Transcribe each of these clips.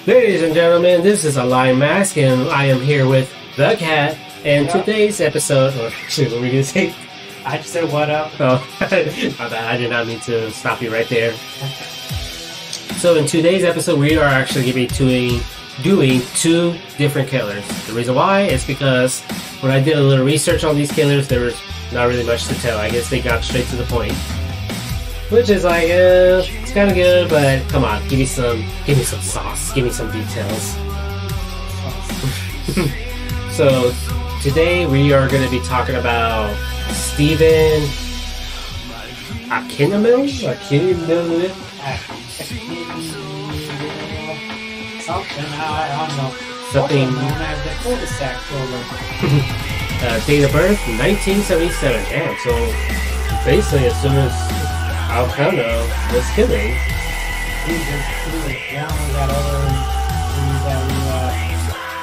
Ladies and gentlemen, this is ALine Mask, and I am here with the cat. And today's episode, or actually, what were we gonna say? I just said what up. Oh, my bad. I did not mean to stop you right there. So in today's episode, we are actually going to be doing two different killers. The reason why is because when I did a little research on these killers, there was not really much to tell. I guess they got straight to the point, which is like, it's kind of good, but come on, give me some sauce, give me some details. So today we are going to be talking about Stephen Akinmurele? Something, I don't know. Something. Date of birth, 1977. Damn, so basically as soon as Albright was killing. He just down with that other news that we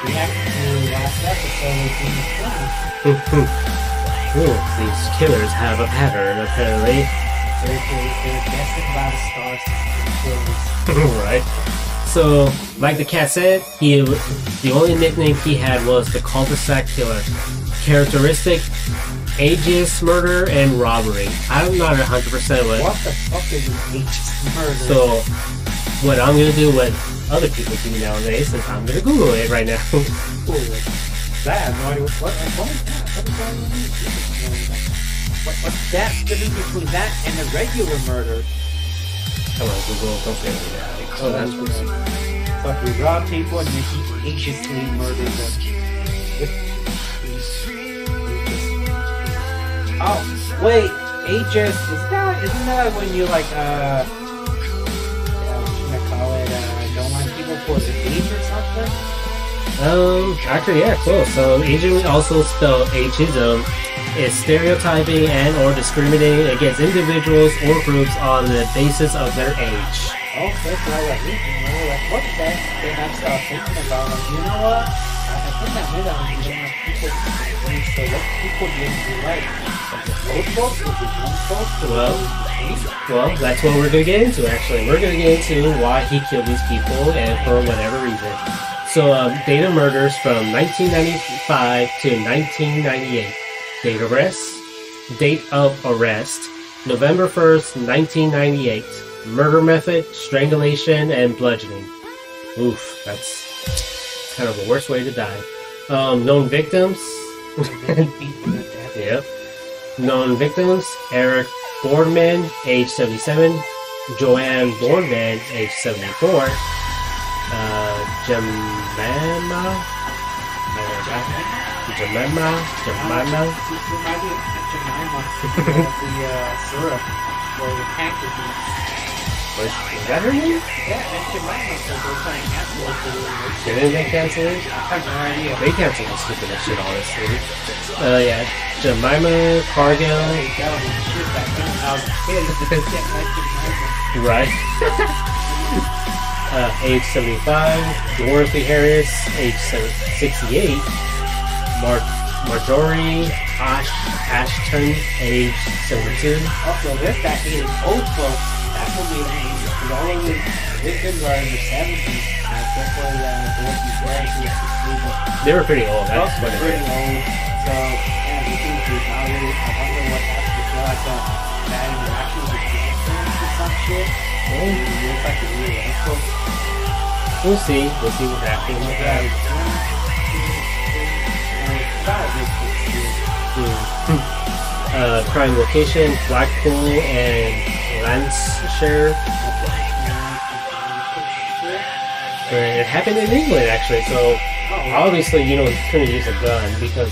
reacted to last episode with James. Ooh, these killers have a pattern, apparently. They're guessing by the stars. Right. So, like the cat said, the only nickname he had was the cul-de-sac killer. Characteristic: ageist murder and robbery. I'm not 100% what the fuck is an ageist murder? So, what I'm gonna do, what other people do nowadays, is I'm gonna Google it right now. That I have no idea what is that? What's that difference between that and a regular murder? Come on, Google, don't say that. Oh, that's weird. But we rob people and then he ageistly murders them. Oh, wait, ageist, isn't that when you like, what should I call it, don't like people for the age or something? Actually, yeah, close. So, ageism, also spelled ageism, is stereotyping and or discriminating against individuals or groups on the basis of their age. Oh, that's what I like reading. Like, what is that? Then I started thinking about, like, you know what? I think I read on you know, people, so what people didn't like. Old folks, young folks, well, that's what we're gonna get into. Actually, we're gonna get into why he killed these people and for whatever reason. So, date of murders from 1995 to 1998. Date of arrest, November 1st, 1998. Murder method, strangulation, and bludgeoning. Oof, that's kind of the worst way to die. Known victims. Yep. Known victims: Eric Boardman, age 77. Joanne Boardman, age 74. Jemima. syrup or the packaging. Is that her name? Yeah, that's Jemima, so they're trying to cancel it. Didn't they cancel it? I have no idea. They canceled the stupid shit, honestly. Yeah, Jemima Cargill. Right. Age 75. Dorothy Harris, age 68. Marjorie Ashton, age 72. Also, this guy hated old folks. That's what made him. Because all of his victims are in the 70s. That's why Dorothy Harris. They were pretty old. That's what it pretty is. old. So, yeah, these things is not really. I wonder what happened. If you're like bad interactions with grandparents or some shit. Or he looks like a real asshole. We'll see. We'll see what happens with that. Crime location: Blackpool and Lancashire. It happened in England, actually. So obviously, you couldn't use a gun because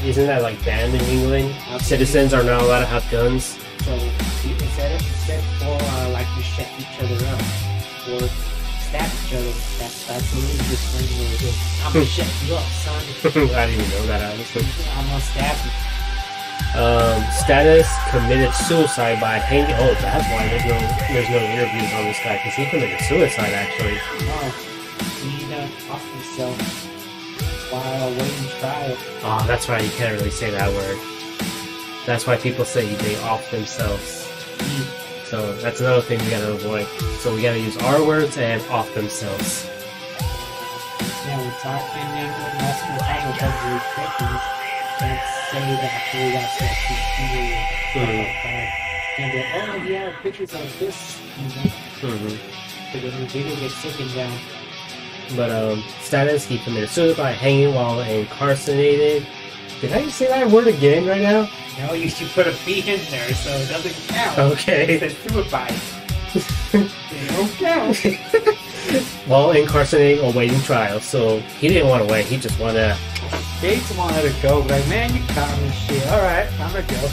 isn't that like banned in England? Citizens are not allowed to have guns. So instead for like you shut each other up or stab each other, that's the English thing. I'm gonna shut you up, son. I didn't even know that, honestly. I'm gonna stab you. Status: committed suicide by hanging. Oh, that's why there's no interviews on this guy, because he committed suicide actually. Oh, he off himself while awaiting trial. Oh, that's right. You can't really say that word. That's why people say they off themselves. So that's another thing we gotta avoid. So we gotta use our words and off themselves. Yeah, we talked, and then that's what happened with every pictures. Can't say that we got like and then, oh yeah, pictures of this, so the video gets taken down. But status, he committed suicide by hanging while incarcerated. Did I say that word again right now? No, you should put a B in there so it doesn't count. Okay. It's suicide. It don't count. While incarcerated or waiting trial, so he didn't want to wait. He just wanted to. Gates wanted to go, like, man, you caught me shit. All right, I'm gonna go.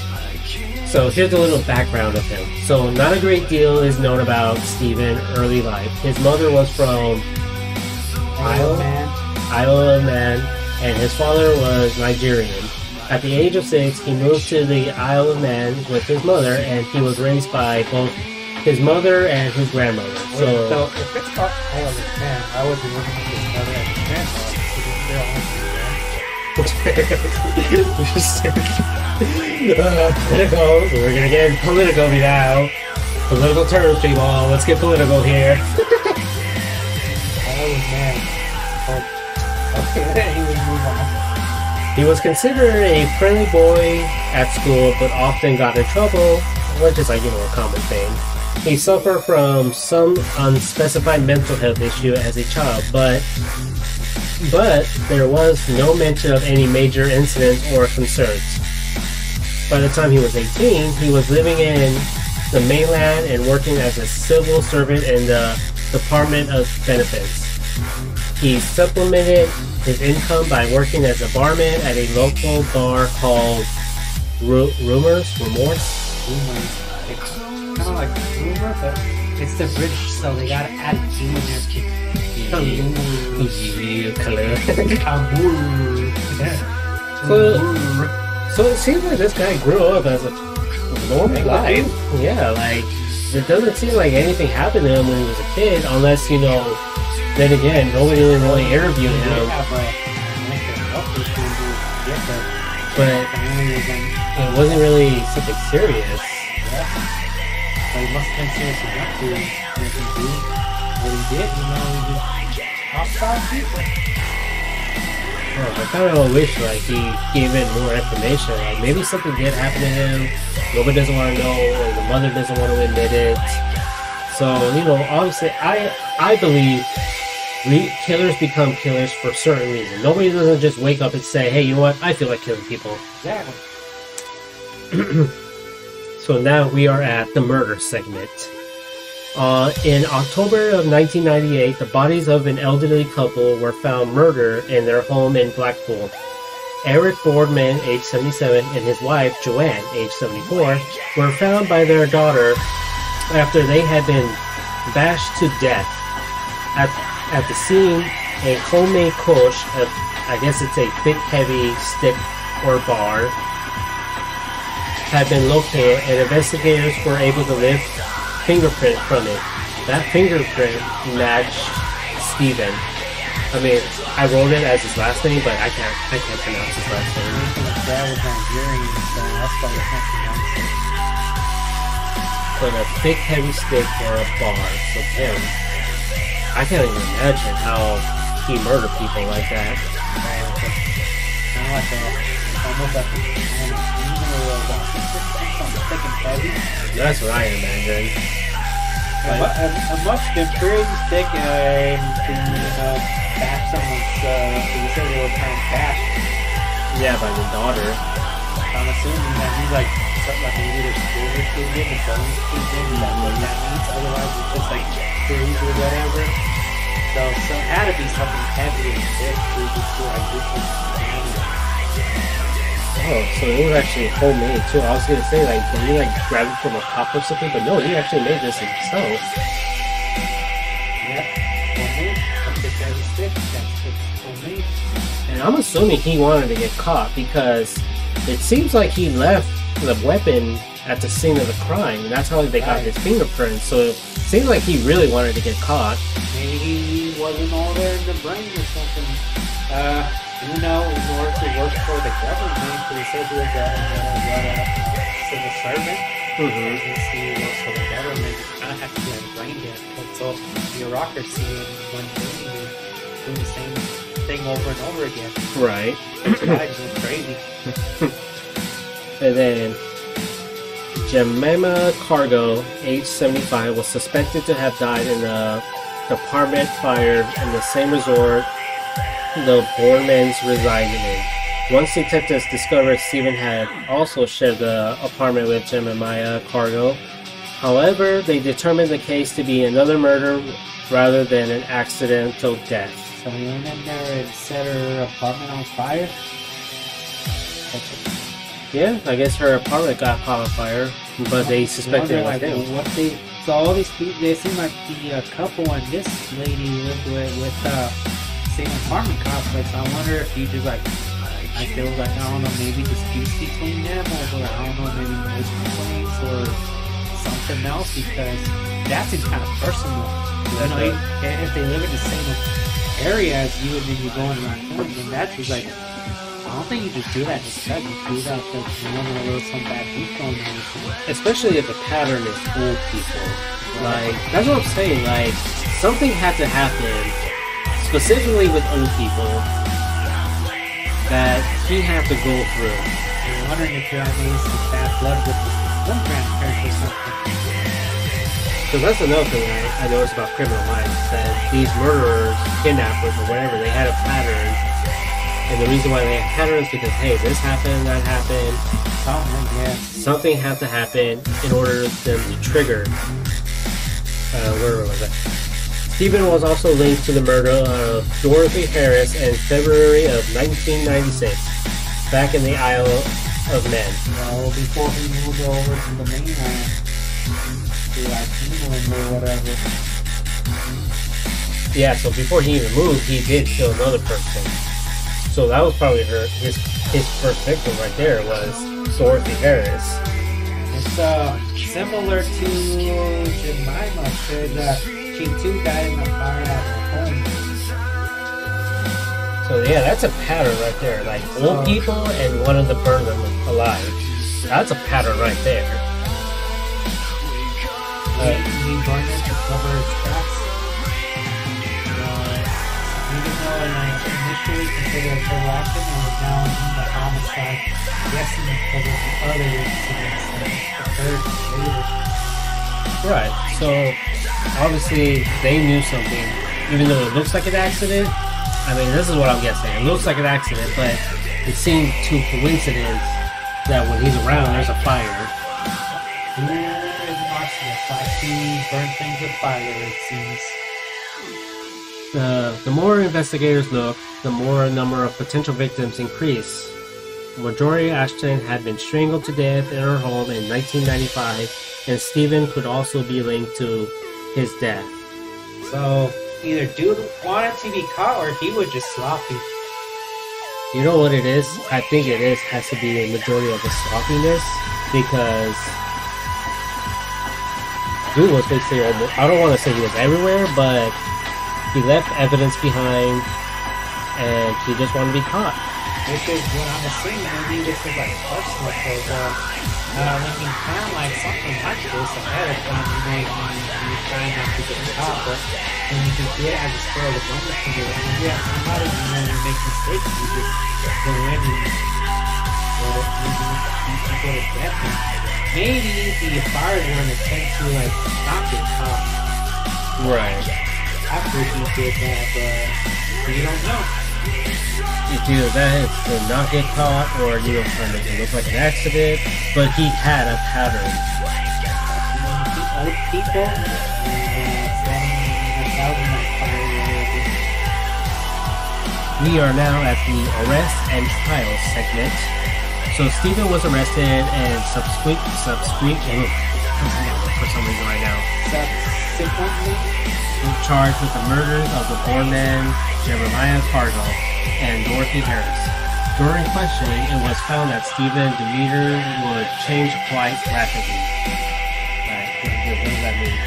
So here's a little background of him. So not a great deal is known about Stephen's early life. His mother was from Isle of Man, and his father was Nigerian. At the age of 6, he moved to the Isle of Man with his mother, and he was raised by both his mother and his grandmother. So if it's called Isle of Man, I would be looking at his mother and his grandmother. Political. We're gonna get political now. Political terms, people. Let's get political here. Oh man. Okay, he would move on. He was considered a friendly boy at school, but often got in trouble, which is like, a common thing. He suffered from some unspecified mental health issue as a child, but there was no mention of any major incidents or concerns. By the time he was 18, he was living in the mainland and working as a civil servant in the Department of Benefits. He supplemented his income by working as a barman at a local bar called Remorse. It's kind of like rumor, but it's the British, so they gotta add G in there. So it seems like this guy grew up as a normal life. Yeah, like it doesn't seem like anything happened to him when he was a kid, unless then again, nobody really interviewed him. But it wasn't really something serious. But he must have been serious enough to do what he did, he just hostile people. I kind of wish he gave in more information. Like maybe something did happen to him. Nobody doesn't want to know, or the mother doesn't want to admit it. So obviously, I believe killers become killers for certain reasons. Nobody doesn't just wake up and say, "Hey, you know what? I feel like killing people." Exactly. So now we are at the murder segment. In October of 1998, the bodies of an elderly couple were found murdered in their home in Blackpool. Eric Boardman, age 77, and his wife, Joanne, age 74, were found by their daughter after they had been bashed to death. At the scene, a homemade kosh, I guess it's a thick, heavy stick or bar, had been located, and investigators were able to lift fingerprint from it. That fingerprint matched Stephen. I mean, I wrote it as his last name, but I can't pronounce his last name. That was Nigerian, so that's why I can't pronounce it. But a thick, heavy stick or a bar. So him, I can't even imagine how he murdered people like that. Kind of like almost like thick and heavy. That's what I imagine. It must have been pretty thick to bash someone's, you said they were kind of bashed. Yeah, by the daughter. I'm assuming that he's something like maybe their spirit killed him, and bones killed him, and that's what that means. Otherwise it's just trees or whatever. So it had to be something heavy and thick to just do this damage. Oh, so it was actually homemade too. I was gonna say, did he grab it from a pop or something? But no, he actually made this himself. Yep, homemade. That's stick. That's homemade. And I'm assuming he wanted to get caught because it seems like he left the weapon at the scene of the crime, and that's how they got his fingerprints. So it seems like he really wanted to get caught. Maybe he wasn't all there in the brain or something. In order to work for the government, because he said he was a civil servant. Since he works for the government, you kind of have to be brain dead. It's all bureaucracy and one thing. doing the same thing over and over again. Right. That's crazy. And then Jemima Cargo, age 75, was suspected to have died in a apartment fire in the same resort the Bormans resided in. Once detectives discovered Stephen had also shared the apartment with Jemima Cargo, however, they determined the case to be another murder rather than an accidental death. So he went in there and set her apartment on fire? Yeah, I guess her apartment got caught on fire, but they suspected it was him. What they, so all these people, they seem like the couple and this lady lived with same apartment complex. I wonder if he just like there was like, I don't know, maybe disputes between them, or I don't know, maybe noise complaints or something else, because that seems kind of personal. You know, if they live in the same area as you and then you're going around them, then that's just like, I don't think you just do that just because you do that because you want to know some bad beef going on. Especially if the pattern is old people. Like, that's what I'm saying, like, something had to happen, specifically with old people, that he had to go through. I'm wondering if you have some bad blood with one grandparent or something. So that's another thing I noticed about Criminal Minds, that these murderers, kidnappers, or whatever, they had a pattern. And the reason why they had patterns is because, hey, this happened, that happened. Something had to happen in order for them to trigger. Where was that? Stephen was also linked to the murder of Dorothy Harris in February of 1996, back in the Isle of Man. Well, before he moved over to the mainland, to Akinmurele or whatever. Yeah, so before he even moved, he did kill another person. So that was probably his first victim right there was Dorothy Harris. It's similar to Jemima, because she too died in a fire at her home. So yeah, that's a pattern right there. Like old people and wanted to burn them alive. That's a pattern right there. He burned it to cover his tracks. Even though initially considered a harassment and was now in the homicide, guessing because of the other incidents that occurred later. Right. So obviously they knew something, even though it looks like an accident. I mean, this is what I'm guessing. It looks like an accident, but it seemed too coincidence that when he's around, there's a fire. Who is an arsonist? I see burn things with fire, it seems. The more investigators look, the more number of potential victims increase. Marjorie Ashton had been strangled to death in her home in 1995, and Stephen could also be linked to his death. So, either dude wanted to be caught or he was just sloppy. You know what it is? I think has to be the majority of the sloppiness, because dude was basically almost, I don't want to say he was everywhere, but he left evidence behind, and he just wanted to be caught. Which is what I'm assuming. Maybe this is like personal, because when you plan like something like this ahead of time, you try not to get caught, but when you just do it as a spur of the moment, when you have somebody and you make mistakes, you just go in and people to death. Maybe the fires were an attempt to like not get caught. Right. After he did that, but you don't know. It's either that, it's to not get caught, or you know, trying to make it look like an accident, but he had a pattern. Old people, We are now at the arrest and trial segment. So Stephen was arrested and subsequently for some reason right now. Charged with the murders of the Borman, Jeremiah Cargo, and Dorothy Harris. During questioning, it was found that Stephen's demeanor would change quite rapidly. What does that mean?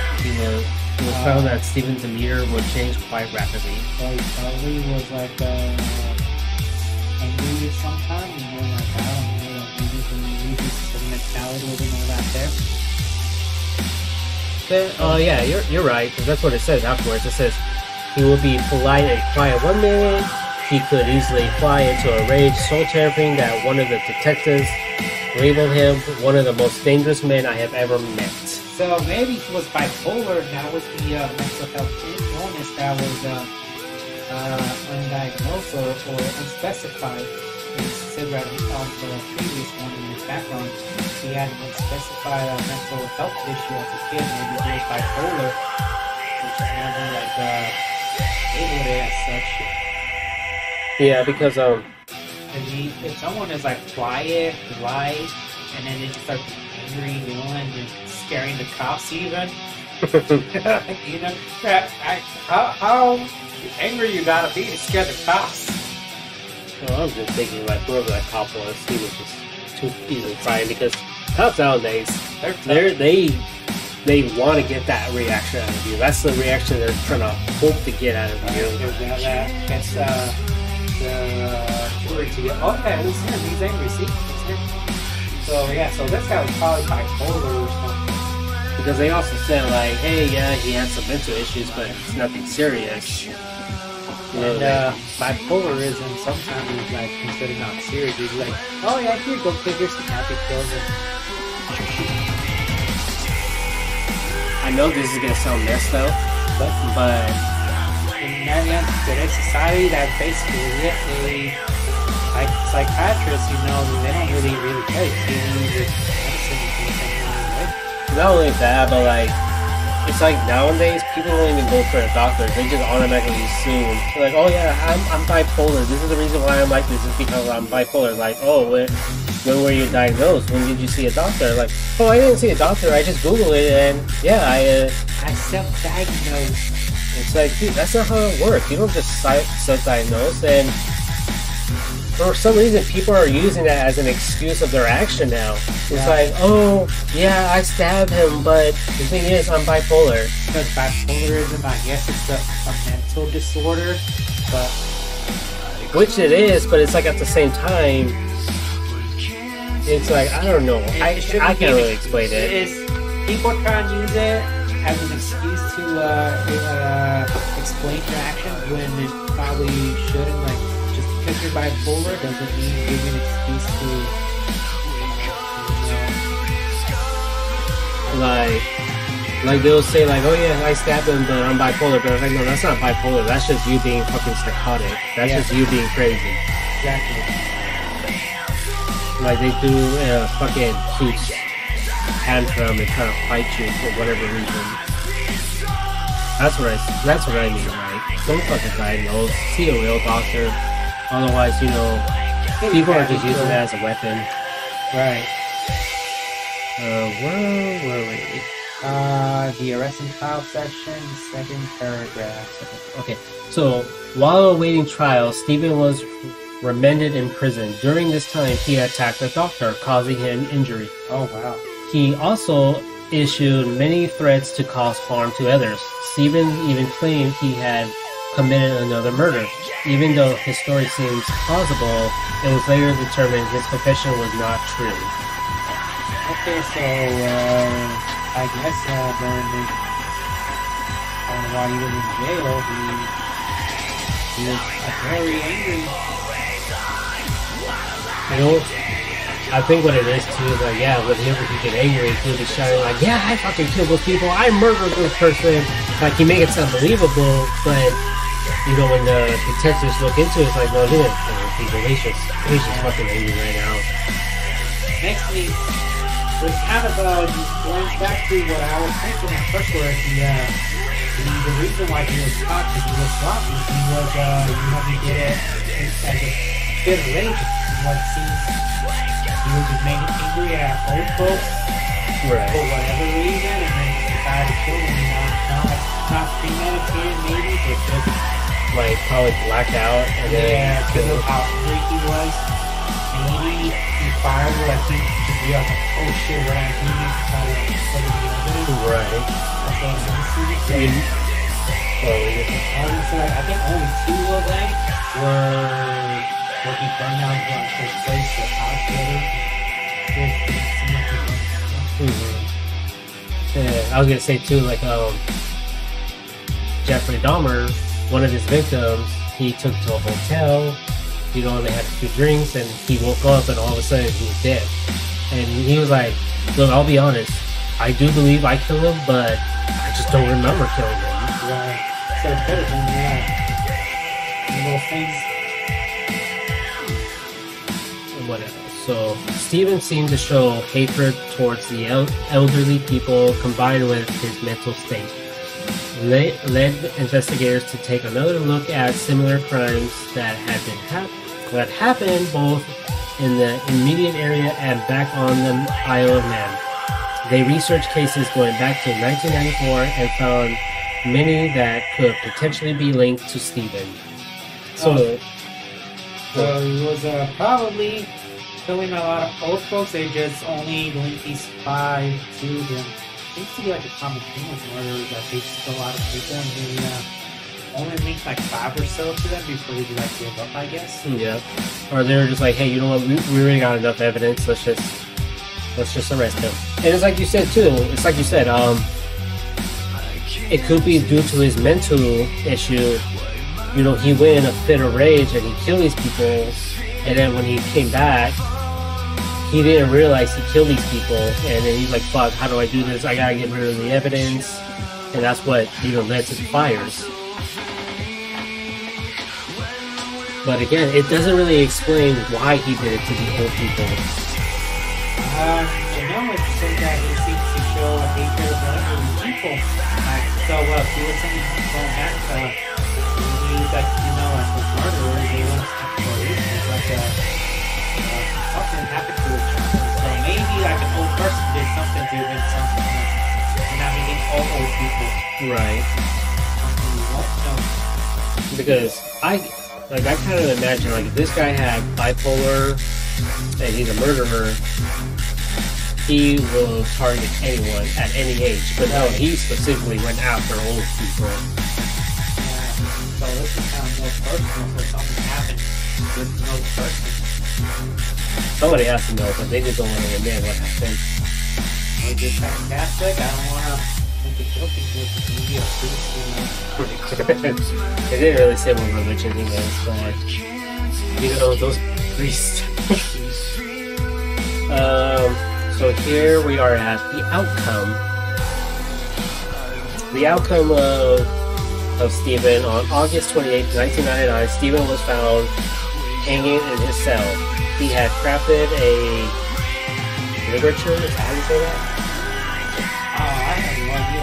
It was found that Stephen's demeanor would change quite rapidly. So he probably was like angry sometime, and then like, I don't know, maybe his mentality wasn't all that there. Yeah, you're right, because that's what it says afterwards. It says He will be polite and quiet 1 minute. He could easily fly into a rage, so terrifying that one of the detectives labeled him one of the most dangerous men I have ever met. So maybe he was bipolar. That was the mental health illness that was undiagnosed or unspecified. He said that on the previous one in his background, he had an unspecified mental health issue as a kid. Maybe he was bipolar, which is never like labeled it as such. Yeah, because if someone is like quiet, polite, and then they just start angry, and scaring the cops even. You know, how angry you gotta be to scare the cops? Well, I was just thinking like whoever that cop was, he was just too easily frightened because cops nowadays, they want to get that reaction out of you. That's the reaction they're trying to hope to get out of you. Gets the jury to get, okay, it was him, he's angry, see? It's him. So yeah, so this guy was probably bipolar or something. Because they also said like, hey, yeah, he had some mental issues, but it's nothing serious. And bipolarism sometimes is like considered not serious. It's like, oh yeah, here, go take your some happy pills. I know this is gonna sound messed up, but in today's society, that basically it. Like psychiatrists, you know, they don't really care. They use medicine and something, right? not only that, but like it's like nowadays people don't even go for a doctor. They just automatically assume like, oh yeah, I'm bipolar. This is the reason why I'm like this is because I'm bipolar. Like, oh, when were you diagnosed? When did you see a doctor? Like, oh, I didn't see a doctor. I just Googled it and yeah, I self-diagnosed. It's like, dude, that's not how it works. You don't just self-diagnose. And for some reason, people are using that as an excuse of their action now. It's like, oh, yeah, I stabbed him, but the thing is, I'm bipolar. Because bipolarism, I guess it's a mental disorder, but... Which it is, but it's like at the same time, it's like, I don't know. I can't really explain it. It is, people try and use it as an excuse to explain your actions when it probably shouldn't. Like, just because you're bipolar doesn't mean you give an excuse to, like they'll say like, oh yeah, I stabbed him, but I'm bipolar. But I was like, no, that's not bipolar. That's just you being fucking psychotic. That's just you being crazy. Exactly. Like they do a fucking huge tantrum and try to fight you for whatever reason. That's what I mean. Like, don't fucking diagnose. See a real doctor. Otherwise, you know, people are just using that as a weapon. Right. Where were we? The arrest and trial section, second paragraph. Okay, so while awaiting trial, Stephen was remanded in prison. During this time, he attacked a doctor, causing him injury. Oh, wow. He also issued many threats to cause harm to others. Stephen even claimed he had committed another murder. Even though his story seems plausible, it was later determined his confession was not true. Okay, so I guess while he was in jail, he was very angry. You know, I think what it is too is like, yeah, whenever he get angry, he'll be shouting like, yeah, I fucking killed those people, I murdered this person. Like, he make it sound believable, but you know, when the detectives look into it, it's like, no, he didn't kill people. He's just fucking angry right now. Next week, was kind of going back to what I was thinking at first, where the reason why he was caught is he was sloppy. He was, he did it as a bit of rage. What it seems, he was just making angry at old folks for whatever reason, and then he decided to kill them. Not premeditated, maybe, but just like probably blacked out, and then because of how angry he was. Maybe he fired like he just realized like, oh shit, what I'm doing is kind of right. That's what I'm going to say. I think only two of them were he burned down the place for house. Yeah, I was gonna say too, like Jeffrey Dahmer one of his victims, he took to a hotel. You know, they had a few drinks, and he woke up, and all of a sudden he was dead. And he was like, "Look, I'll be honest. I do believe I killed him, but I just don't remember killing him." Right. So it could have been, those things. Whatever. So Steven seemed to show hatred towards the elderly people combined with his mental state. Led investigators to take another look at similar crimes that had happened both in the immediate area and back on the Isle of Man. They researched cases going back to 1994 and found many that could potentially be linked to Steven. So he was probably killing a lot of old folks. They just only link these 5 to them. Seems to be like a common thing with murderers that they just kill a lot of people and they only link like 5 or so to them before they like give up, I guess. Yeah. Or they're just like, hey, you know what? We already got enough evidence. Let's just arrest him. And it's like you said too. It's like you said. It could be due to his mental issue. You know, he went in a fit of rage and he killed these people. And then when he came back, he didn't realize he killed these people. And then he's like, "Fuck! How do I do this? I gotta get rid of the evidence." And that's what led to the fires. But again, it doesn't really explain why he did it to the old people. It says that he seems to show a hatred of elderly people. So, he was saying going back to, he was like, as a murderer, they want to stop for reasons, like, something happened to his child. So maybe, like, an old person did something to him, something else. And I mean, all old people. Right. Something you won't know. Because I kind of imagine, like, if this guy had bipolar and he's a murderer, he will target anyone at any age. But no, he specifically went after old people. So this is kind of more personal, so something happened with no person. Somebody has to know, but they just don't want to admit what happened. They just got Catholic. I don't want to think it's guilty because maybe a priest, They didn't really say what religion he was, but those priests. So here we are at the outcome. The outcome of Steven on August 28, 1999. Steven was found hanging in his cell. He had crafted a ligature. Is that how you say that? I have no idea.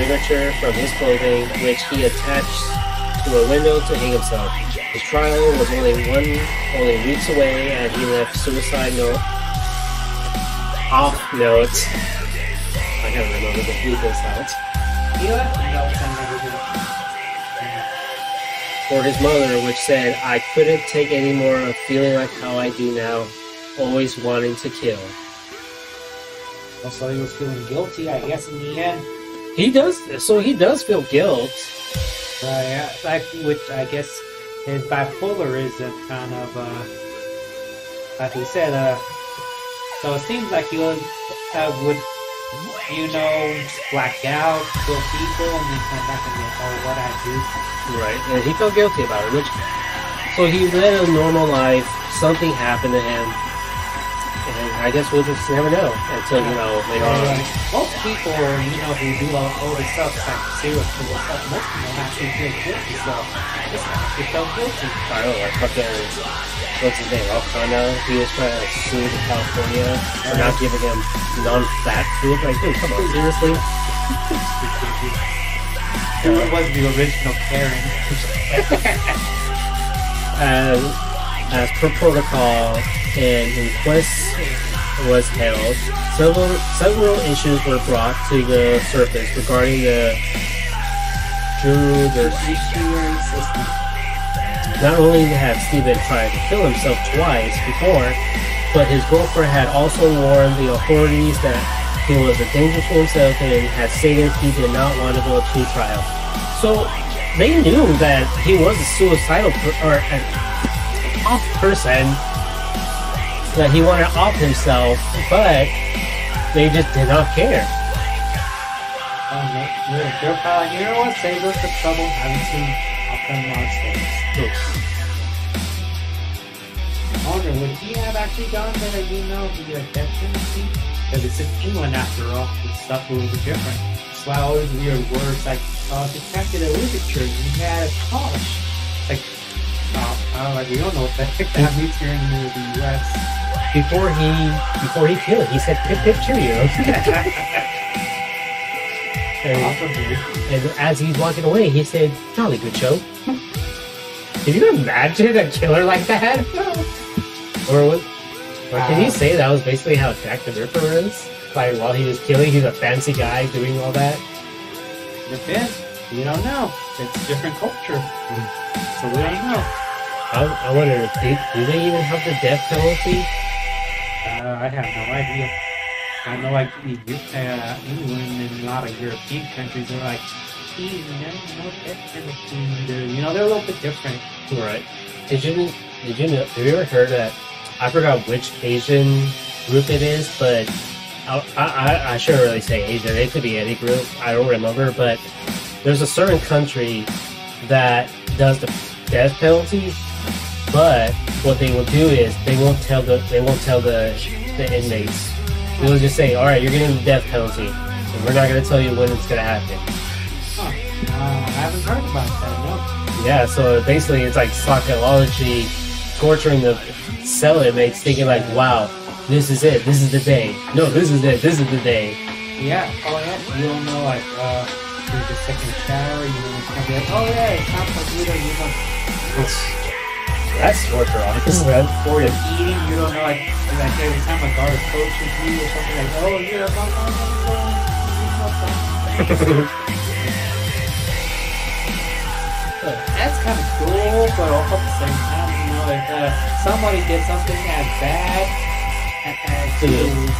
Ligature from his clothing, which he attached to a window to hang himself. His trial was only weeks away, and he left suicide note. I gotta remember to bleep this out. He left notes on everything. For his mother, which said, "I couldn't take any more of feeling like how I do now, always wanting to kill." Also, he was feeling guilty, I guess, in the end. He does feel guilt. Yeah, which I guess his bipolarism kind of, like we said, so it seems like he would, black out, kill people, and then come back and be like, "Oh, what I do." Right, and he felt guilty about it, so he led a normal life. Something happened to him, and I guess we'll just never know until, later on. Most people, who do all this stuff, like serial killer stuff, most people actually feel guilty, so this actually felt guilty. I don't know, like fucking, what's his name, Alcana? He was trying to sue California for not giving him non-fat food. Like, dude, come on, seriously? Who was the original Karen? As per protocol, an inquest was held. Several issues were brought to the surface regarding the judiciary system. Not only had Steven tried to kill himself twice before, but his girlfriend had also warned the authorities that he was a danger to himself and had stated he did not want to go to trial. So they knew that he was a suicidal or an off person, that he wanted to off himself, but they just did not care. Oh, no, they're probably like, you know what? Save us the trouble having to up them on stage. I wonder, would he have actually gone there, you know, to the death penalty? Because it's in England after all, the stuff will be different. That's why all these weird words like, detected a ligature, you had a polish. Like, like, we don't know what the heck that means here in the US. Before he killed, he said pip pip Cheerios. and as he's walking away, he said, "Jolly good show." Can you imagine a killer like that? Or can you say that was basically how Jack the Ripper is? Like while he was killing, he's a fancy guy doing all that. Depends. You don't know. It's a different culture, so we don't know. I wonder, do they even have the death penalty? I have no idea. I know, like, England and a lot of European countries are like, no death penalty. You know, they're a little bit different. Right. Did you know, have you ever heard that, I forgot which Asian group it is, but I shouldn't really say Asian, it could be any group, I don't remember, but there's a certain country that does the death penalty, but what they will do is they won't tell the inmates. They'll just say, all right, you're getting the death penalty, and we're not going to tell you when it's going to happen. Huh. I haven't heard about that, no. Yeah, so basically it's like psychology, torturing the cell inmates, thinking like, wow, this is it, this is the day. No, this is it, this is the day. Yeah, oh yeah, you don't know, like, there's a second shower, you don't be like, oh yeah, it's not computer, you don't... That's torture, honestly. Or eating, you don't know, like every time a guard approaches you or something like, oh, you're That's kind of cool, but also at the same time, you know, if somebody did something as bad to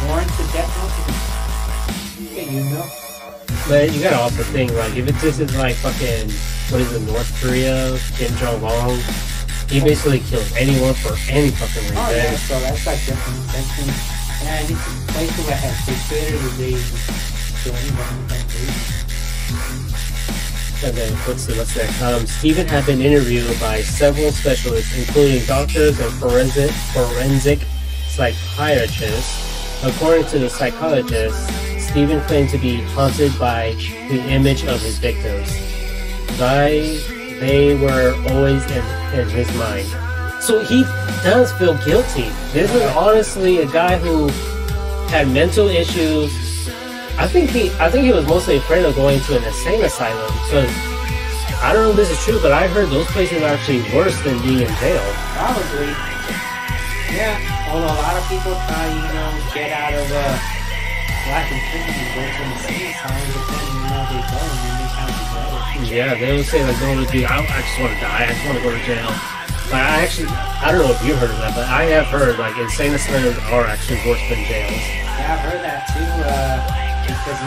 warrant the death penalty, you know. But you gotta also think, like, if this is like fucking, what is it, North Korea, Kim Jong-un, he basically kills anyone for any fucking reason. Oh yeah, so that's like different intentions. And it's places that have considered the reason. So anyone with that reason. And then what's next? Stephen had been interviewed by several specialists, including doctors and forensic psychiatrists. According to the psychologist, Stephen claimed to be haunted by the image of his victims. They were always in his mind. So he does feel guilty. This is honestly a guy who had mental issues. I think he was mostly afraid of going to an insane asylum, because I don't know if this is true, but I heard those places are actually worse than being in jail. Probably. Yeah. Although a lot of people try, get out of life in prison and go to an insane asylum, but then they go and then they kind of regret it. Yeah, they would say like, no, dude, I just want to die. I just want to go to jail. But I don't know if you heard of that, but I have heard like insane asylums are actually worse than jails. Yeah, I've heard that too. Because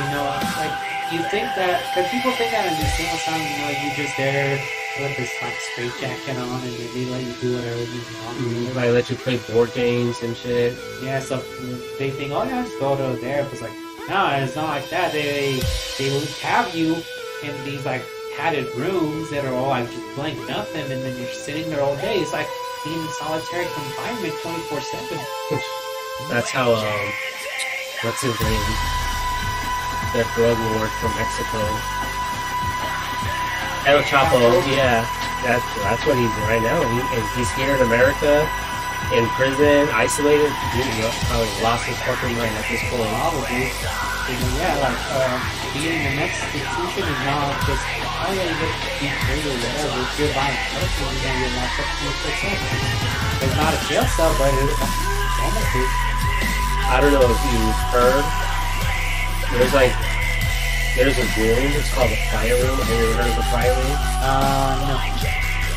like you think that, because people think that in the insane asylum, you just there with this like straight jacket on and they let you do whatever you want. Like let you play board games and shit. Yeah, so they think, oh yeah, just go to there. But it's like, no, it's not like that. They have you in these like padded rooms that are all like just blank nothing, and then you're sitting there all day. It's like being in solitary confinement 24/7. That's how what's his name? That drug lord from Mexico. El Chapo, yeah. That's what he's right now. He's here in America, in prison, isolated. Probably lost his fucking mind at this point. Probably. Yeah, like being in an institution is not just, oh yeah, you just be free or whatever. If you're violent person, you're locked up 24/7. It's not a jail cell, but it's almost it. I don't know if you've heard. There's a room. It's called the fire room. Have you ever heard of the fire room? No.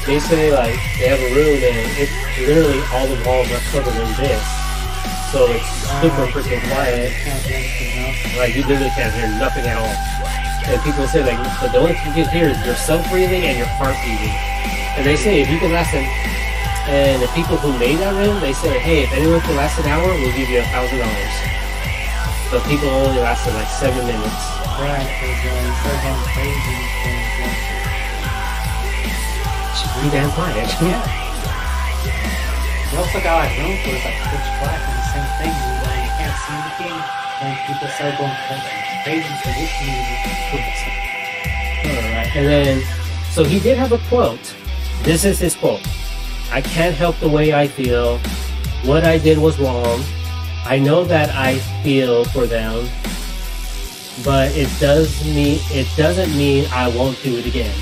Basically, like they have a room and it's literally all the walls are covered in this. So it's super freaking quiet. Like you literally can't hear nothing at all. And people say like, but the only thing you can hear is yourself breathing and your heart beating. And they say if you can last and the people who made that room, they say, hey, if anyone can last an hour, we'll give you $1,000. But people only lasted like 7 minutes. Right, because he started going crazy and Be damn quiet. yeah. He also got like room for like pitch black and the same thing. You can't see anything. And people start going crazy for this music. Alright, and then, so he did have a quote. This is his quote. I can't help the way I feel. What I did was wrong. I know that I feel for them, but it doesn't mean I won't do it again.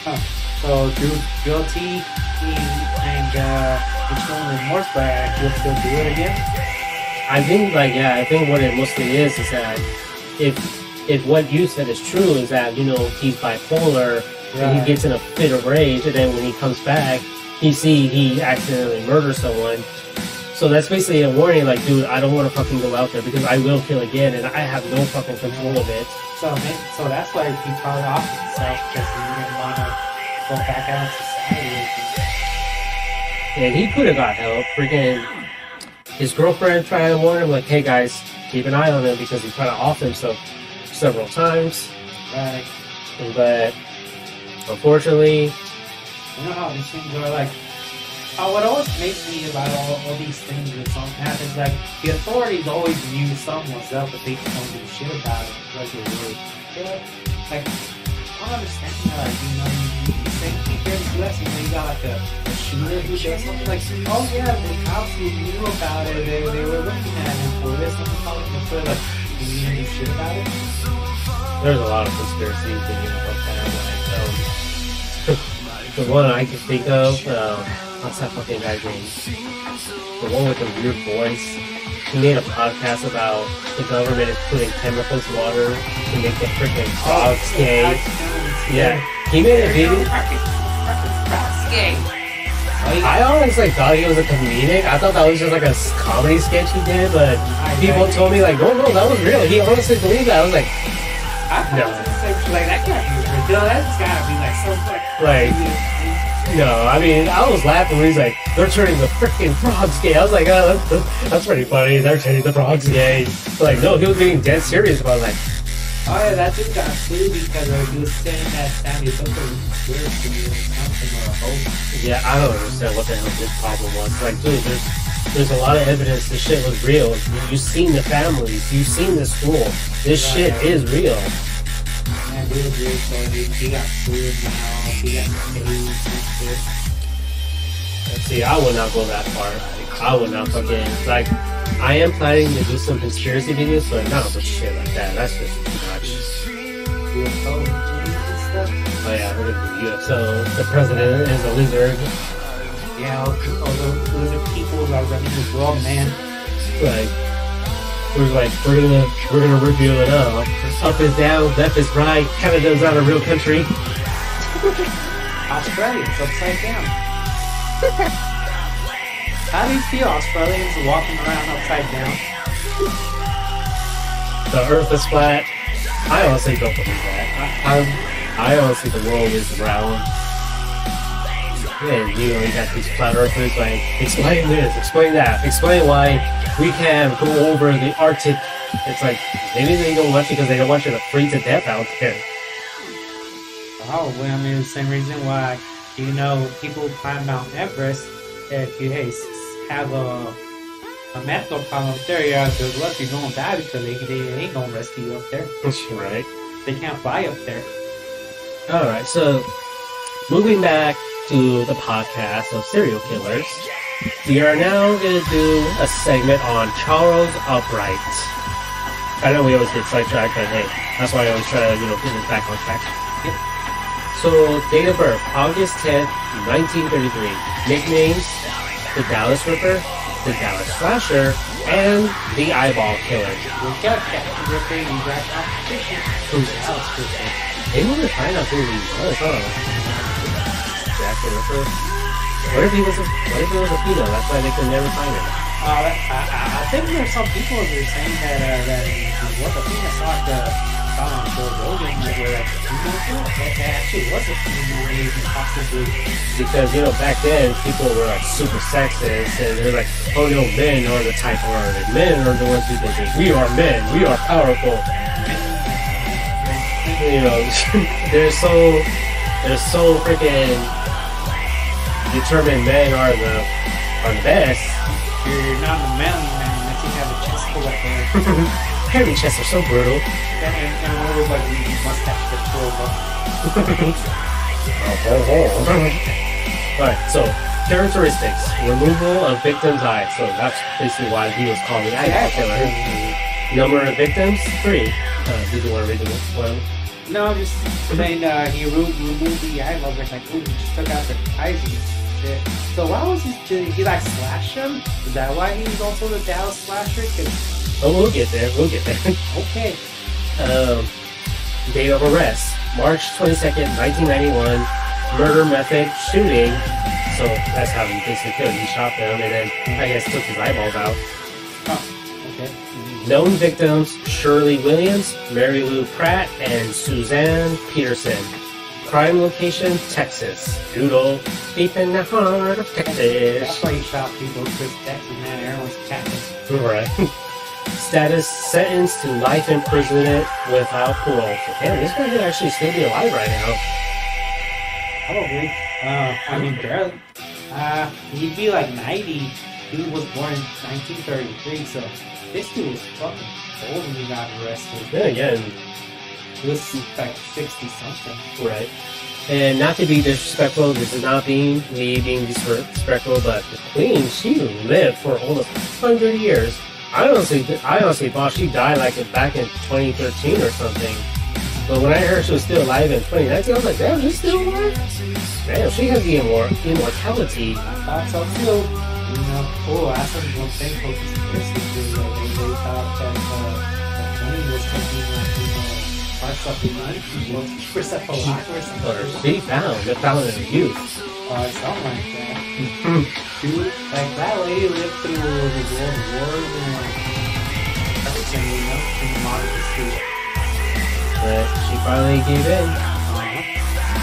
Huh. So dude's guilty and he's showing remorse, but he'll still do it again? I think I think what it mostly is that if what you said is true, is that, you know, he's bipolar and he gets in a fit of rage, and then when he comes back, he accidentally murders someone. So that's basically a warning, like, dude, I don't want to fucking go out there because I will kill again, and I have no fucking control of it. So that's why he probably off himself, because he didn't want to go back out in society. And he could have got help. Freaking his girlfriend tried to warn him, like, hey guys, keep an eye on him because he tried to off himself several times. Right. But unfortunately, you know how these things are like. What always makes me about all these things when something happens, like, the authorities always knew something was up, but they just don't do shit about it. Like, they're really, like, I don't understand how, like, you know, you say here in the US, you know, you got like a shooter who does something like, oh yeah, the cops who knew about it, they were looking at him for this, something like, you didn't do shit about it. there's a lot of conspiracy thinking about that. Like, the one I can think of, what's that fucking guy's name? The one with the weird voice. He made a podcast about the government is putting chemicals in water to make the freaking frogs gay. Yeah, he made a video. I honestly thought he was a comedic. I thought that was just like a comedy sketch he did, but people told me like, no, that was real. He honestly believed that. I was like, no. Like, that can't be real. That's gotta be like so like. No, I mean, I was laughing when he's like, they're turning the freaking frogs gay. I was like, oh, that's pretty funny. They're turning the frogs gay. Like, no, he was being dead serious about it. Like, oh yeah, that dude got sued because he was saying that Sandy Hook was conspiracy or something or a hoax. Yeah, I don't understand what the hell this problem was. Like, dude, there's a lot of evidence this shit was real. You've seen the families. You've seen the school. This shit is real. Yeah, dude, so he got sued now. He got paid and shit. See, I would not go that far. I would not fucking, like, I am planning to do some conspiracy videos, but not with shit like that. That's just too much. UFO and stuff? Oh yeah, look at the UFO. The president is a lizard. Yeah, all the lizard people are running the world, man. We're gonna review it up. Up is down, left is right. Canada's not a real country. Australia's upside down. How do you feel, Australians walking around upside down? The earth is flat. I honestly don't believe that. I honestly think the world is round. And you know, you got these flat earthers like, explain this, explain that, explain why we can't go over the Arctic. It's like, maybe they don't want you because they don't want you to freeze to death out there. Probably, I mean, the same reason why, you know, people climb Mount Everest. If you have a medical problem up there, yeah, good luck, you're going to die because they ain't going to rescue you up there. Right. They can't fly up there. Alright, so moving back to the podcast of serial killers, we are now going to do a segment on Charles Albright. I know we always get sidetracked, but hey, that's why I always try to, you know, get this back on track. Yep. So, date of birth, August 10th, 1933. Nicknames, the Dallas Ripper, the Dallas Slasher, and the Eyeball Killer. We got Captain Ripper, you got competition. Who's Dallas Ripper? They need to find out who he was, huh? Jack the Ripper? What if he was a female? That's why they could never find him. I think there's some people that are saying that what the thing I saw at the Joe Rogan where that actually was a female, maybe possibly. Because, you know, back then people were like super sexist and they're like, oh no, men are the type of men are the ones who think we are men, we are powerful. you know, they're so freaking determined. Men are the best. You're not a manly man unless you have a chest full of hair. Hairy chests are so brutal. And one of those like mustache that twirls up. Alright, so characteristics: removal of victim's eye. So that's basically why he was called the eyeball killer. Number of victims: 3. Did you want to read the one? No, I'm just saying he removed the eyeballs. Like, ooh, he just took out the eyes and shit. So why was he? Did he like slash him? Is that why he was also the Dallas slasher? Oh, we'll get there. We'll get there. Okay. Date of arrest: March 22nd, 1991. Murder method: shooting. So that's how he basically killed. He shot them and then I guess took his eyeballs out. Oh, okay. Known victims: Shirley Williams, Mary Lou Pratt, and Suzanne Peterson. Crime location: Texas. Doodle, deep in the heart of Texas. That's why he shot people because Texas, man, everyone's Texas. Right. Status: sentenced to life imprisonment without parole. So, damn, this guy could actually still be alive right now. Probably. I mean, barely. He'd be like 90. He was born in 1933, so this dude was fucking old when he got arrested. Yeah, again. He was like 60 something. Right. And not to be disrespectful, this is not me being disrespectful, but the Queen, she lived for almost 100 years. I honestly thought she died like back in 2013 or something. But when I heard she was still alive in 2019, I was like, damn, she's still alive? Damn, she has the immortality. I thought so too. You know, that's one thing for conspiracy theories. Like, they thought that the Queen was taking parts of humanity for stuff alive or something. Or she found in the youth. Something like that. Dude, like that lady lived through the world wars and everything, you know, in modern history. But she finally gave in.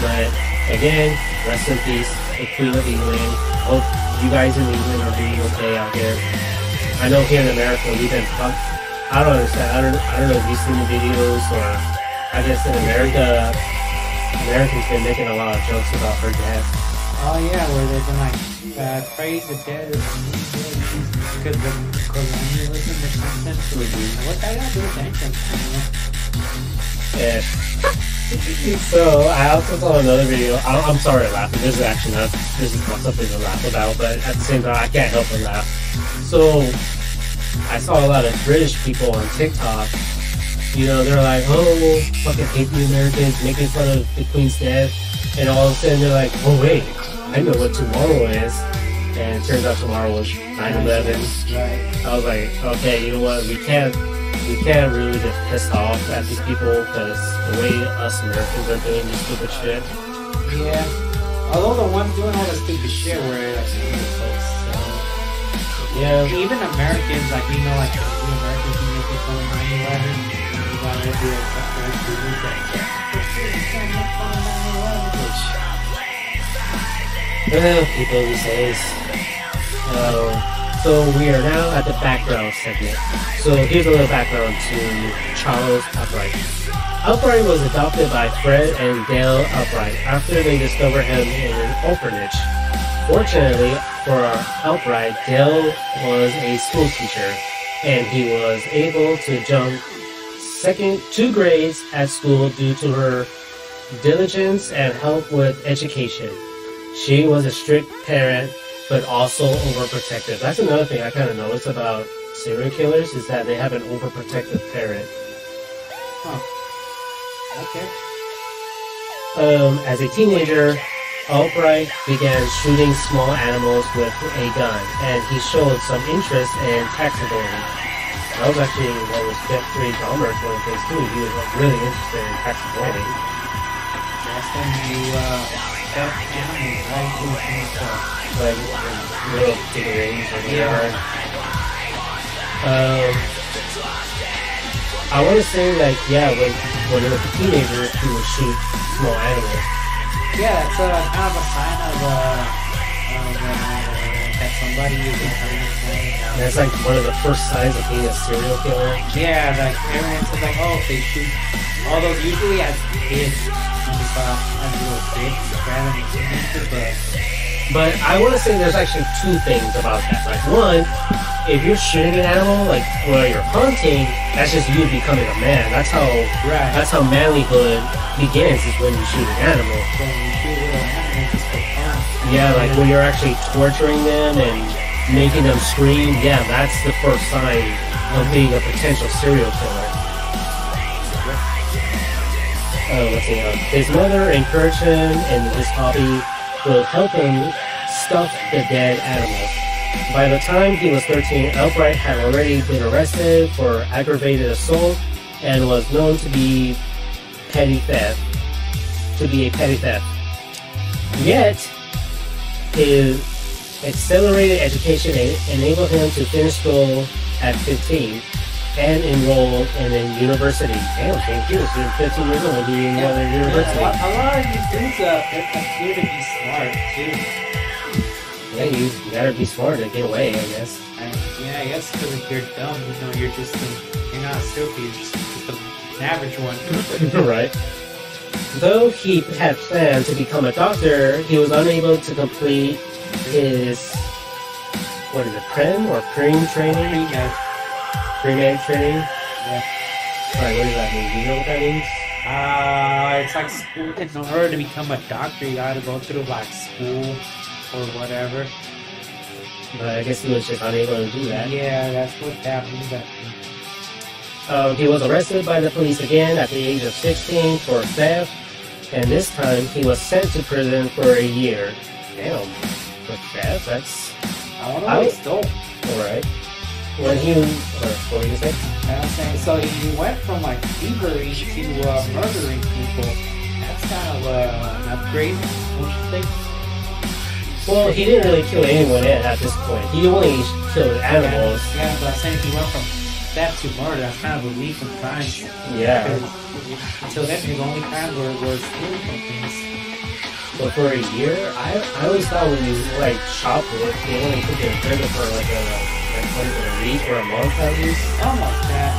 But again, rest in peace, the Queen of England. Hope you guys in England are doing okay out here. I know here in America we've been fucked. I don't understand. I don't know if you've seen the videos or I guess in America, Americans been making a lot of jokes about her death. Oh yeah, where they've been like praise the dead because of colonialism or something. What that got to do with anything? Yeah. So I also saw another video. I'm sorry to laugh. This is not something to laugh about, but at the same time I can't help but laugh. So I saw a lot of British people on TikTok. You know, they're like, oh, fucking hate the Americans, making fun of the Queen's death, and all of a sudden they're like, oh wait, I know what tomorrow is. And it turns out tomorrow was 9/11. Right. I was like, okay, you know what? We can't really get pissed off at these people because the way us Americans are doing this stupid shit. Yeah. Although the ones doing all this stupid shit were like folks. So. Yeah. Even Americans, like we know, like the Americans who make fun of 9/11. We gotta do it. Well, people these days. So we are now at the background segment. So here's a little background to Charles Albright. Albright was adopted by Fred and Dale Albright after they discovered him in an orphanage. Fortunately for Albright, Dale was a school teacher, and he was able to jump 2 grades at school due to her diligence and help with education. She was a strict parent, but also overprotective. That's another thing I kind of noticed about serial killers is that they have an overprotective parent. Huh. Okay. As a teenager, Albright began shooting small animals with a gun, and he showed some interest in taxidermy. That was actually what was Jeffrey Dahmer's one of his too. He was like, really interested in taxidermy. That's when you pet animals, right? Like little figurines or whatever. I want to say like when he was a teenager, he would shoot small animals. Yeah, it's kind of a sign of that somebody is having a And that's like one of the first signs of being a serial killer. Yeah, like everyone says like, oh, if they shoot Although usually as kids, as little kids, rather than teenagers, But I want to say there's actually two things about that. Like one, if you're shooting an animal, like while you're hunting, that's just you becoming a man. That's how manlyhood begins, is when you shoot an animal. when you shoot little animals, it's for fun. Yeah, like when you're actually torturing them and making them scream. Yeah, that's the first sign of being a potential serial killer. Let's see. His mother encouraged him, and his hobby would help him stuff the dead animals. By the time he was 13, Albright had already been arrested for aggravated assault and was known to be a petty theft. Yet, his accelerated education enabled him to finish school at 15 and enroll in a university. Damn, thank you. So 15 years old and be in another university. A lot of these dudes appear to be smart too. Yeah, you gotta be smart to get away, I guess. I guess because if you're dumb, you're just you're not stupid. You're just an average one. Right. Though he had planned to become a doctor, he was unable to complete his preem training? Pre-med training? Yeah. Alright, what does that mean? Do you know what that means? It's like school. In order to become a doctor, you gotta go through like school or whatever. But I guess he was just unable to do that. Yeah, that's what happens. He was arrested by the police again at the age of 16 for theft, and this time he was sent to prison for a year. Damn, for theft? That's... I don't know what he stole. Alright. When he... what were you saying? I'm saying, so if you went from like thievery to murdering people, that's kind of an upgrade, don't you think? Well, he didn't really kill anyone at this point. He only killed animals. Yeah, but I'm saying if you went from theft to murder, that's kind of a leap in crime. Yeah. Until then, his only crime was stealing from things. But for a year, I always thought when you like shoplift, they only put you in prison for like a week or a month at least. Something like that.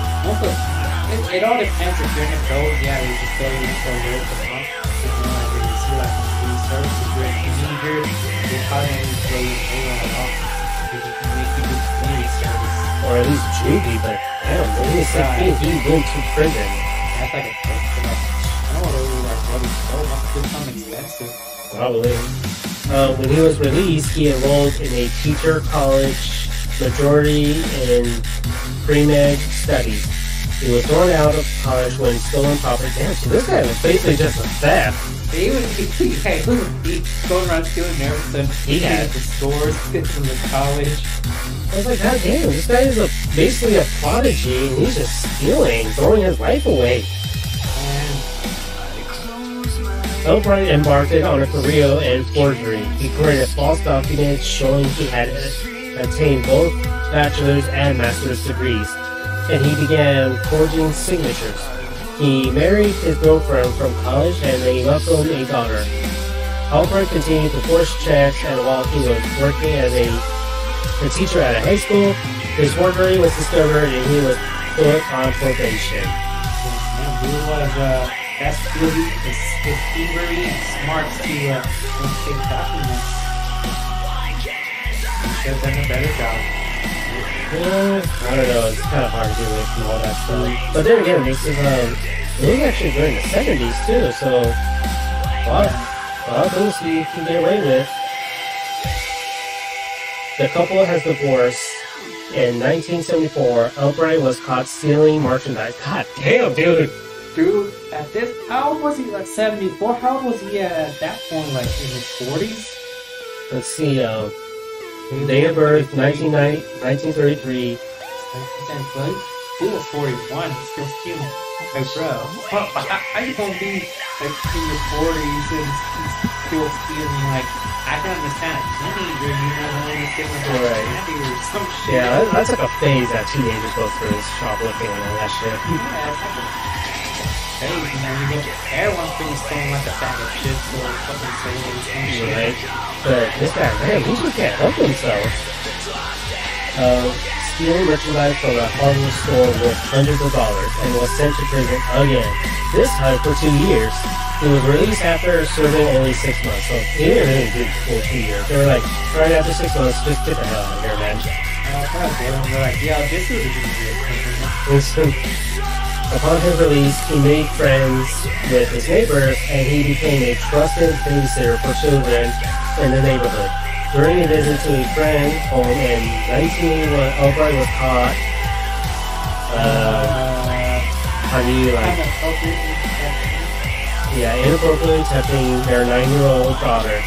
It all depends if you're an adult. Yeah, they just throw you in for a little bit of a month. If you're not really see like on police service, if you're a teenager, they probably only throw you in jail at all. They can make you do community service. Or at least juvie, but damn, when he was 16, he went to prison. That's like a first for that. I don't know what those like brothers stole. Must have been something expensive. Probably. When he was released, he enrolled in a teacher college, majority in pre-med studies. He was thrown out of college when stolen property. Damn, so this guy was basically just a theft. He was going around stealing everything. He had the stores, from the college. I was like, God damn, this guy is basically a prodigy, and he's just stealing, throwing his life away. Albright embarked on a career in forgery. He created false documents showing he had attained both bachelor's and master's degrees, and he began forging signatures. He married his girlfriend from college, and they welcomed a daughter. Albright continued to forge checks, and while he was working as a teacher at a high school, his forgery was discovered, and he was put on probation. That's really it's thievery and smarts to take documents. You should have done a better job. I don't know, it's kind of hard to do with all that stuff. But then again, this was actually during the 70s too, so a lot of things you can get away with. The couple has divorced. In 1974, Albright was caught stealing merchandise. God damn, dude! Dude, at this, how old was he? Like 74? How old was he at that point? Like in his 40s? Let's see, date of birth, 1933. He was 41, he's still stealing. Like, bro, how you gonna be like in your 40s and still stealing? Like, I can understand a teenager, only stealing candy or some shit. Yeah, that's like a phase that teenagers go through, is shoplifting and all that shit. Yeah, it's like a phase, you get everyone's been stealing like a bag of chips or fucking soda. Right? But this guy, man, he just can't help himself. stealing merchandise from a hardware store worth hundreds of dollars and was sent to prison again, this time for 2 years. He was released after serving only 6 months, so he didn't really do full 2 years. They were like, right after 6 months, just get the hell out of here, man. They're like, yeah, this is a Upon his release, he made friends with his neighbors, and he became a trusted babysitter for children in the neighborhood. During a visit to a friend's home in 1981, Albright was caught. How do you like? Yeah, inappropriately touching their 9-year-old daughter.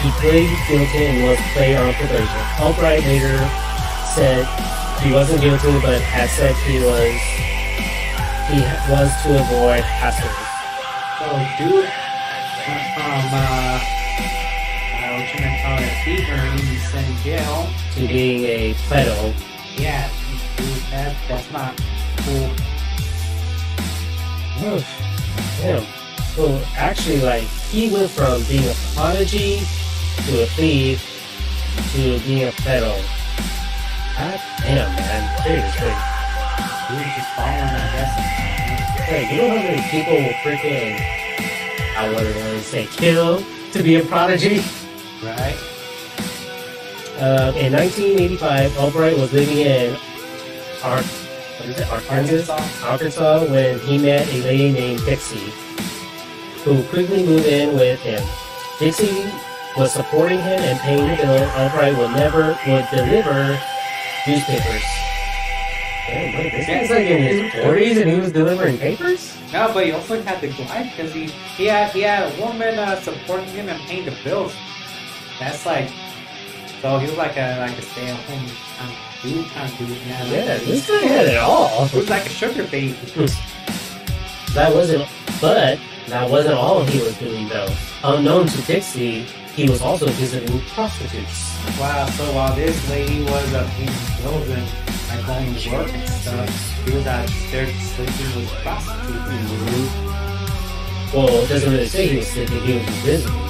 He pleaded guilty and was placed on probation. Albright later said he wasn't guilty, but had said he was to avoid hassles. So, dude, what you meant call it, fever, he sent in jail to being a pedo. Yeah, dude, that's not cool. Oh, damn. So actually, like, he went from being a prodigy to a thief to being a pedo. God damn, man. Seriously. Dude, just following, I guess. Hey, you know how many people will freaking, I wouldn't really say kill to be a prodigy? Right. In 1985, Albright was living in Arkansas when he met a lady named Dixie, who quickly moved in with him. Dixie was supporting him and paying the bill. Albright would deliver newspapers. Damn, wait, this guy's like in his 40s and he was delivering papers? No, but he also had the glide because he had a woman supporting him and paying the bills. That's like, so he was like a stay-at-home kind of dude. Yeah, this guy had it all. He was like a sugar baby. That wasn't all he was doing though. Unknown to Dixie, he was also visiting prostitutes. Wow, so while this lady was paying bills and like going to work and stuff, he was out there sleeping with prostitutes. Mm-hmm. Well, it doesn't really say he was sleeping, he was visiting.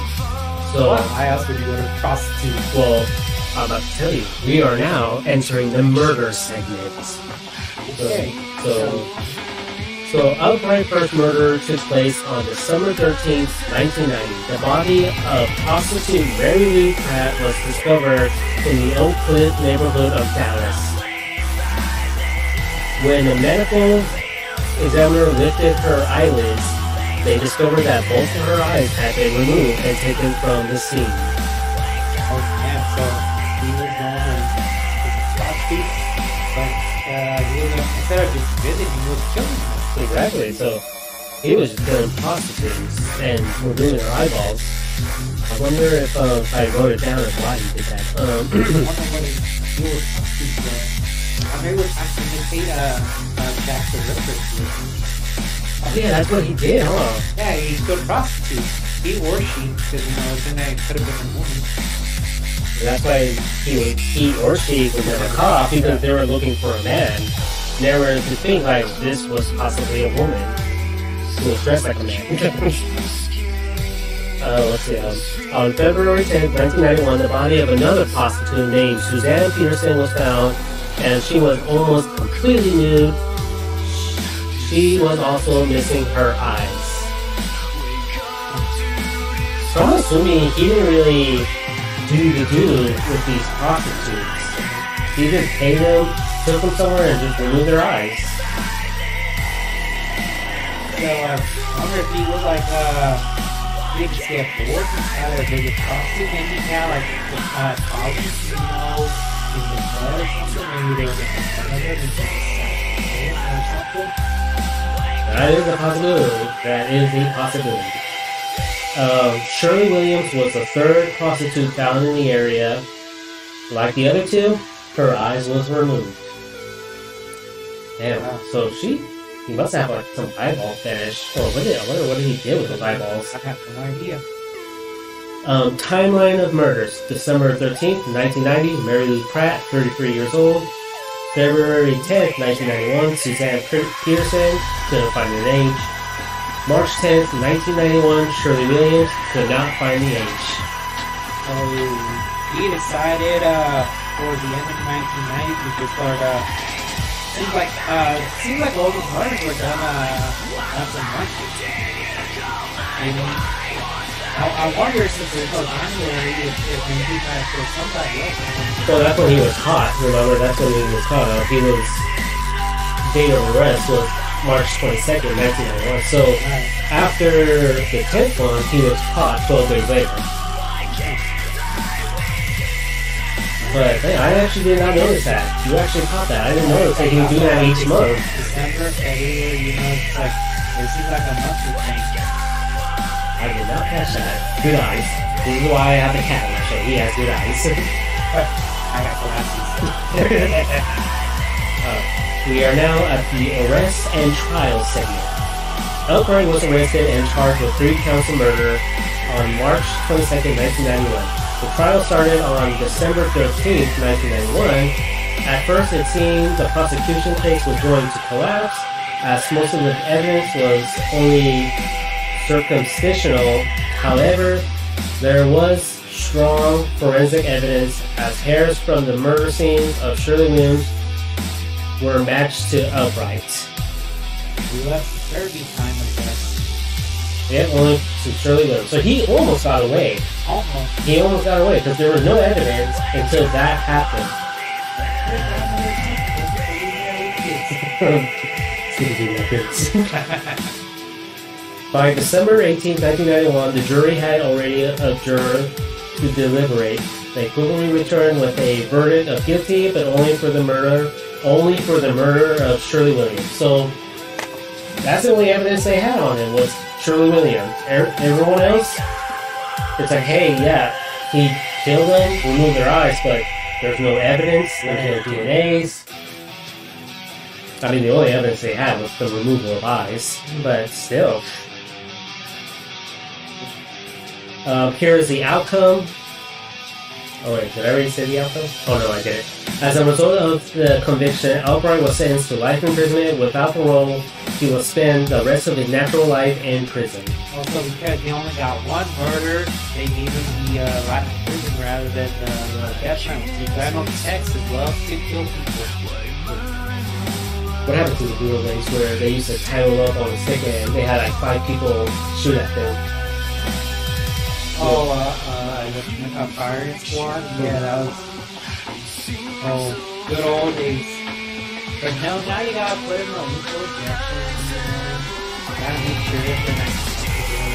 So, why else would you go to prostitute? Well, I'm about to tell you, we are now entering the murder segment. Okay. So Albright's first murder took place on December 13th, 1990. The body of prostitute Mary Lou Pratt was discovered in the Oak Cliff neighborhood of Dallas. When the medical examiner lifted her eyelids, they discovered that both of her eyes had been removed and taken from the scene. Oh, yeah, so he was going to prostitute, but instead of just visiting, he was killing them. Exactly, so he was just killing prostitutes and removing their eyeballs. I wonder if I wrote it down as why he did that. I wonder what he was prostitute. I mean, it was actually Jack the Ripper. Oh yeah, that's what he did, huh? Yeah, he killed prostitutes. He or she, because, then it could have been a woman. That's why he or she was never caught, because they were looking for a man. They were to think like this was possibly a woman who was dressed like a man. Let's see. On February 10th, 1991, the body of another prostitute named Suzanne Peterson was found, and she was almost completely nude. She was also missing her eyes. So I'm assuming he didn't really do with these prostitutes. He just paid them, took them somewhere, and just removed their eyes. So I wonder if he was like, he could stay aboard and had a bigger prostitute. Maybe he had like colleagues, in the bed or something. Maybe they were getting some of it and just or something. That is a possibility. That is a possibility. Shirley Williams was the third prostitute found in the area. Like the other two, her eyes was removed. Damn. So he must have like some eyeball fetish. Or I wonder what he did with those eyeballs. I have no idea. Timeline of murders. December 13th, 1990, Mary Lou Pratt, 33 years old. February 10th, 1991, Suzanne Peterson, couldn't find an age. March 10th, 1991, Shirley Williams, could not find the age. So he decided towards the end of the 1990s, we just started, seems like all the murders were done after months. I wonder, since there's no January, if maybe that for somebody else. Well, that's when he was caught. Remember, that's when he was caught. He was, date of arrest was March 22nd, 1991. So after the 10th one, he was caught 12 days later. But man, I actually did not notice that. You actually caught that. I didn't notice that he would do that each month. December, February, you know, it's like, it seems like a monthly thing. I did not catch that. Good eyes. This is why I have a cat. So he has good eyes. I got glasses. We are now at the arrest and trial segment. Albright was arrested and charged with 3 counts of murder on March 22nd, 1991. The trial started on December 13th, 1991. At first, it seemed the prosecution case was going to collapse, as most of the evidence was only circumstantial. However, there was strong forensic evidence, as hairs from the murder scene of Shirley Williams were matched to Albright. We left Kirby time, I guess. Yeah, only to Shirley Williams. So he almost got away. Almost. He almost got away because there was no evidence until that happened. By December 18, 1991, the jury had already adjourned to deliberate. They quickly returned with a verdict of guilty, but only for the murder of Shirley Williams. So that's the only evidence they had on him was Shirley Williams. Everyone else, it's like, hey, yeah, he killed them, removed their eyes, but there's no evidence, there's no DNAs. I mean, the only evidence they had was the removal of eyes, but still. Here is the outcome. Oh wait, did I already say the outcome? Oh no, I didn't. As a result of the conviction, Albright was sentenced to life imprisonment without parole. He will spend the rest of his natural life in prison. Also, because he only got one murder, they gave him the life in prison rather than the death penalty. I know Texas loves to kill people. What happened to the brutal race where they used to tie them up on a stick and they had like 5 people shoot at them? Oh, a firing squad? Yeah, that was... Oh, good old days. But no, now you gotta put him on lethal injection. Gotta make sure they're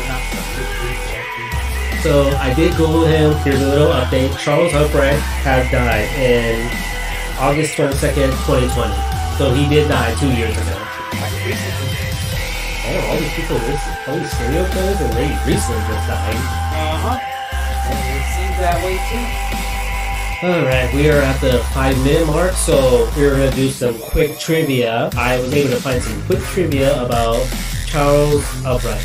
not substitute. So I did Google him. Here's a little update. Charles Albright has died in August 22nd, 2020. So he did die 2 years ago. Oh, all these people, all these serial killers, and they recently just died. It seems that way too. Alright, we are at the 5-minute mark, so we're going to do some quick trivia. I was able to find some quick trivia about Charles Albright.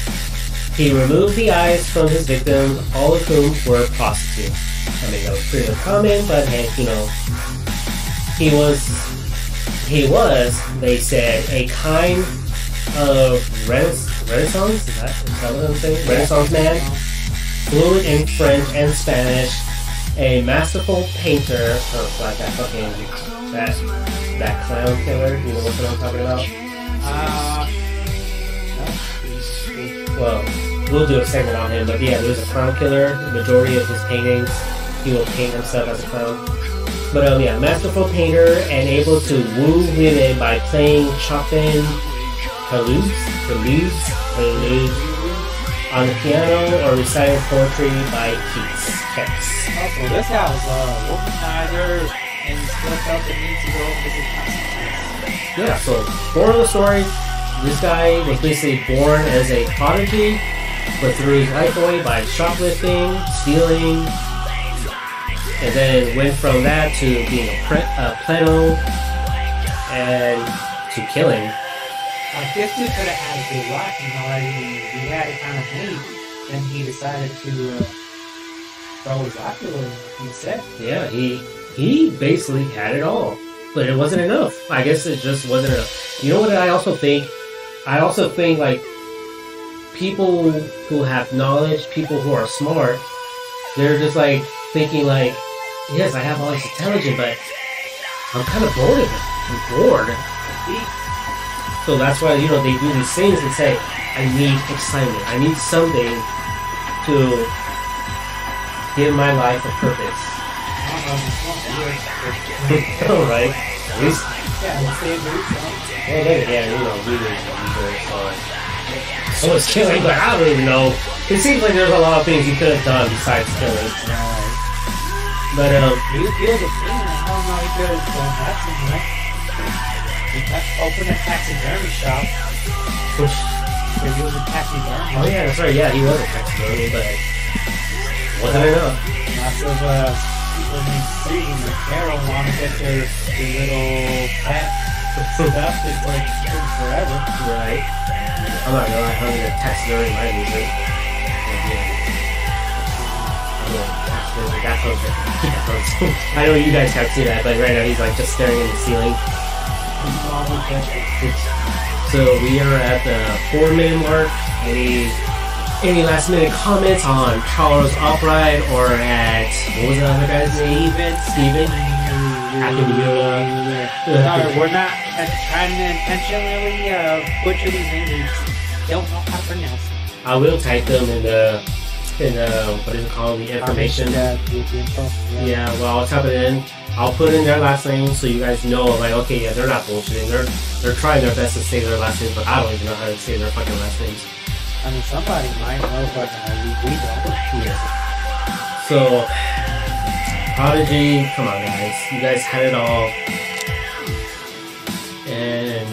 He removed the eyes from his victims, all of whom were prostitutes. I mean, that was pretty common, but hey, you know, he was, they said, a kind of Renaissance? Is that what I'm saying? Renaissance man? Fluent in French and Spanish, a masterful painter, like that fucking, that clown killer, you know what I'm talking about? Well, we'll do a segment on him, but yeah, there's a clown killer. The majority of his paintings, he will paint himself as a clown. But yeah, masterful painter and able to woo women by playing Chopin preludes on the piano or reciting poetry by Keats. Also, this guy was a womanizer and still felt the need to go visit prostitutes. Yeah, so moral of the story, this guy was basically born as a prodigy, but threw his life away by shoplifting, stealing, and then went from that to being a pleno and to killing. Like, this dude could have had a good life, you know, like, he had it kind of made, then he decided to throw his life away, he said. Yeah, he basically had it all, but it wasn't enough. I guess it just wasn't enough. You know what I also think? I also think, like, people who have knowledge, people who are smart, they're just, like, thinking, like, Yes, I have all this intelligence, but I'm kind of bored of it. I'm bored. So that's why, you know, they do these things and say, I need excitement. I need something to give my life a purpose. All right. At least. Yeah, you know, we so it's killing, but I don't even know. It seems like there's a lot of things you could have done besides killing. But you feel the thing. I don't know. He could have done that, you know. Open a taxidermy shop. Which? He was a taxidermy. Oh yeah, that's right. Yeah, he was a taxidermy, but wasn't enough. Lots of people named Steve and Carol want to get their little pet stuff. It's like forever. Right. I'm not gonna lie, I'm gonna taxidermy my music. That hurts. I know you guys can't see that, but right now he's like just staring at the ceiling. So we are at the 4-minute mark. Any last minute comments on Carlos Albright or at what was the other guy's name? Steven. Akinmurele. Sorry, we're not trying to intentionally butcher these names. We just don't know how to pronounce them. I will type them in the what is it called? The information. The info. Yeah, well, I'll type it in. I'll put in their last names so you guys know, like, okay, yeah, they're not bullshitting. They're trying their best to say their last names, but I don't even know how to say their fucking last names. I mean, somebody might know, but we don't. Yeah. So, Prodigy, come on, guys. You guys had it all. And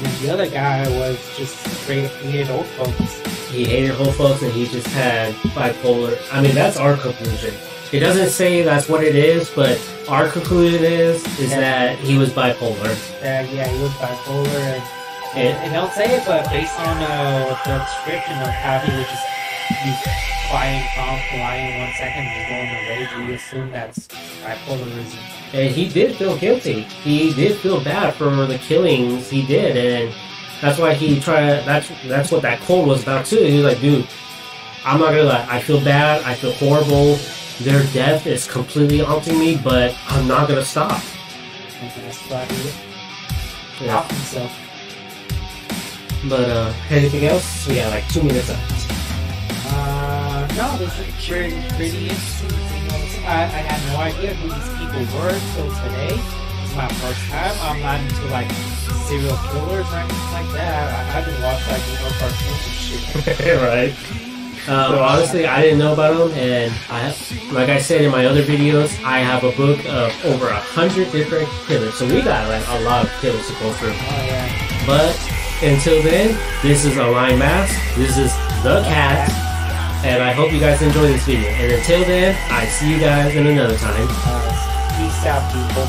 then the other guy was just straight, he hated old folks. He hated old folks and he just had bipolar. I mean, that's our conclusion. It doesn't say that's what it is, but our conclusion is that he was bipolar. Yeah, he was bipolar, and don't say it, but based on the description of how he would just be quiet, calm, polite in 1 second, and go in a rage, we assume that's bipolarism. And he did feel guilty. He did feel bad for the killings he did, and that's why he tried. That's what that quote was about too. He was like, "Dude, I'm not gonna lie. I feel bad. I feel horrible. Their death is completely haunting me, but I'm not gonna stop." And that's why he Yeah. off himself. But anything else? We got like 2 minutes left. No, this is pretty interesting. I had no idea who these people were until today. It's my first time. I'm not into like serial killers or anything like that. I've been watching like cartoons and shit. Right. Honestly, I didn't know about them, and like I said in my other videos, I have a book of over 100 different killers. So we got like a lot of killers to go through. Oh yeah. But until then, this is ALine Mask. This is the cat. And I hope you guys enjoy this video. And until then, I see you guys in another time. Peace out, people.